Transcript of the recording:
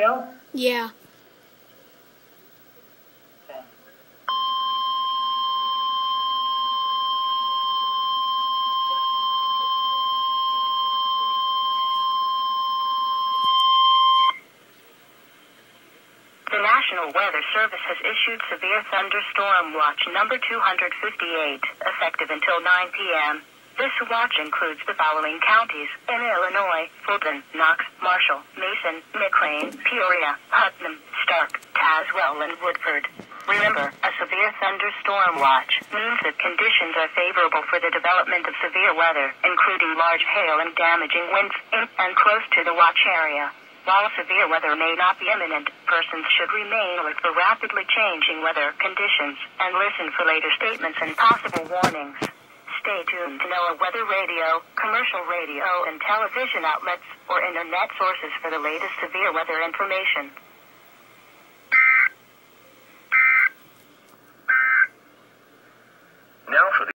radio? Yeah. Okay. The National Weather Service has issued severe thunderstorm watch number 258, effective until 9 p.m. This watch includes the following counties in Illinois: Fulton, Knox, Marshall, Mason, McLean, Peoria, Putnam, Stark, Tazewell, and Woodford. Remember, a severe thunderstorm watch means that conditions are favorable for the development of severe weather, including large hail and damaging winds in and close to the watch area. While severe weather may not be imminent, persons should remain alert for rapidly changing weather conditions and listen for later statements and possible warnings. Stay tuned to NOAA weather radio, commercial radio and television outlets, or internet sources for the latest severe weather information.